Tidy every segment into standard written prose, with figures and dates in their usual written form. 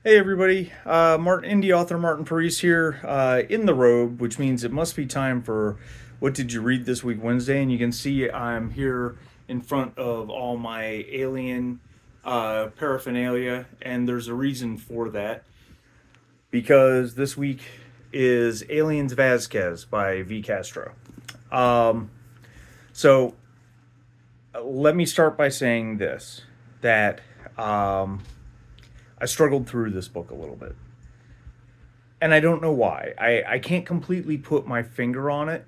Hey everybody, indie author Martin Paris here, in the robe, which means it must be time for What Did You Read This Week Wednesday, and you can see I'm here in front of all my alien paraphernalia, and there's a reason for that, because this week is Aliens Vasquez by V. Castro. Um, so let me start by saying this, that um, I struggled through this book a little bit, and I don't know why. I can't completely put my finger on it.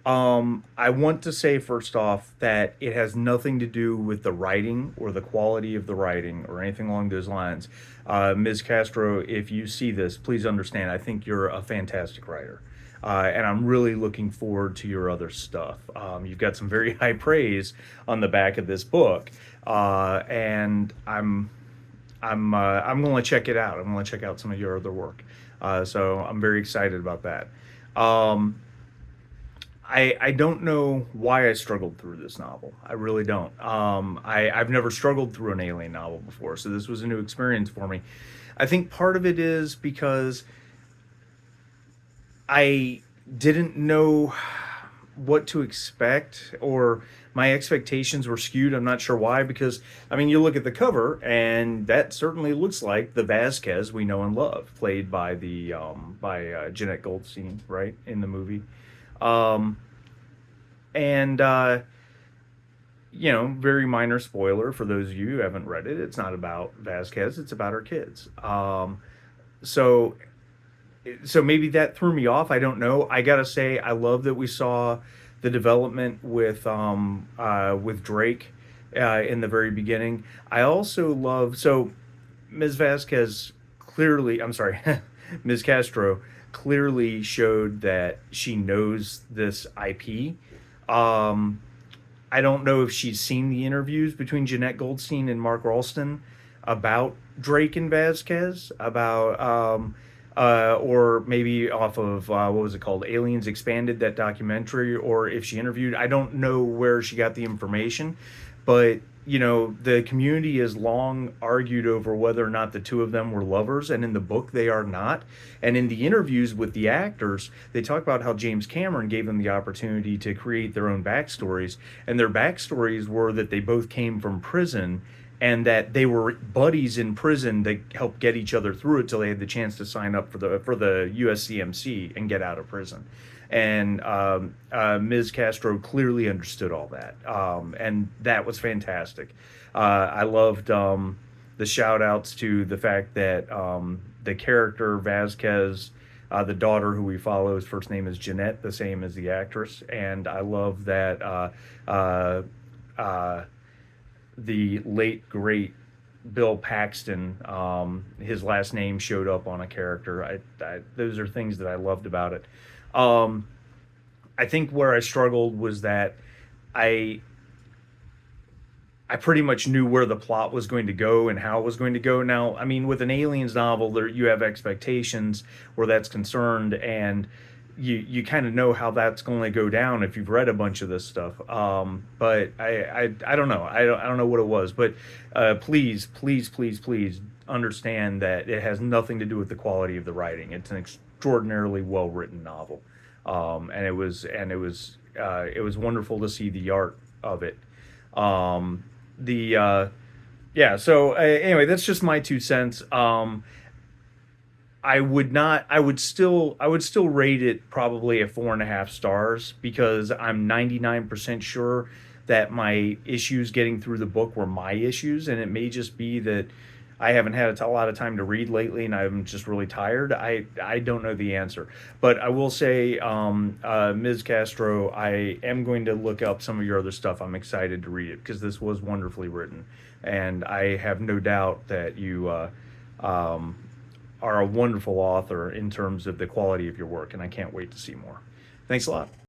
I want to say first off that it has nothing to do with the writing or the quality of the writing or anything along those lines. Ms. Castro, if you see this, please understand. I think you're a fantastic writer, and I'm really looking forward to your other stuff. You've got some very high praise on the back of this book, and I'm going to check it out. I'm going to check out some of your other work. So I'm very excited about that. Um, I don't know why I struggled through this novel. I really don't. I've never struggled through an alien novel before, so this was a new experience for me. I think part of it is because I didn't know what to expect, or my expectations were skewed. I'm not sure why, because I mean, you look at the cover and that certainly looks like the Vazquez we know and love, played by the Jeanette Goldstein, right, in the movie. Um, and very minor spoiler for those of you who haven't read it. It's not about Vazquez. It's about her kids. So maybe that threw me off. I don't know. I gotta say, I love that we saw the development with Drake in the very beginning. I also love Ms. Vasquez clearly. I'm sorry, Ms. Castro clearly showed that she knows this IP. Um, I don't know if she's seen the interviews between Jeanette Goldstein and Mark Ralston about Drake and Vasquez, about or maybe off of what was it called, Aliens Expanded, that documentary, or if she interviewed. I don't know where she got the information, but the community has long argued over whether or not the two of them were lovers, and in the book they are not. And in the interviews with the actors, they talk about how James Cameron gave them the opportunity to create their own backstories, and their backstories were that they both came from prison, and that they were buddies in prison that helped get each other through it till they had the chance to sign up for the USCMC and get out of prison. And Ms. Castro clearly understood all that, and that was fantastic. I loved the shout outs to the fact that the character Vazquez, the daughter who we follow, his first name is Jeanette, the same as the actress. And I love that the late great Bill Paxton, his last name showed up on a character. Those are things that I loved about it. Um, I think where I struggled was that I I pretty much knew where the plot was going to go and how it was going to go. Now, I mean, with an aliens novel, there you have expectations where that's concerned, and you kind of know how that's going to go down if you've read a bunch of this stuff. But I don't know. I don't know what it was. But please understand that it has nothing to do with the quality of the writing. It's an extraordinarily well written novel, and it was wonderful to see the art of it. The Yeah, so anyway, that's just my 2 cents. I would not. I would still rate it probably a 4.5 stars, because I'm 99% sure that my issues getting through the book were my issues, and it may just be that I haven't had a lot of time to read lately, and I'm just really tired. I don't know the answer, but I will say, Ms. Castro, I am going to look up some of your other stuff. I'm excited to read it because this was wonderfully written, and I have no doubt that you are a wonderful author in terms of the quality of your work, and I can't wait to see more. Thanks a lot.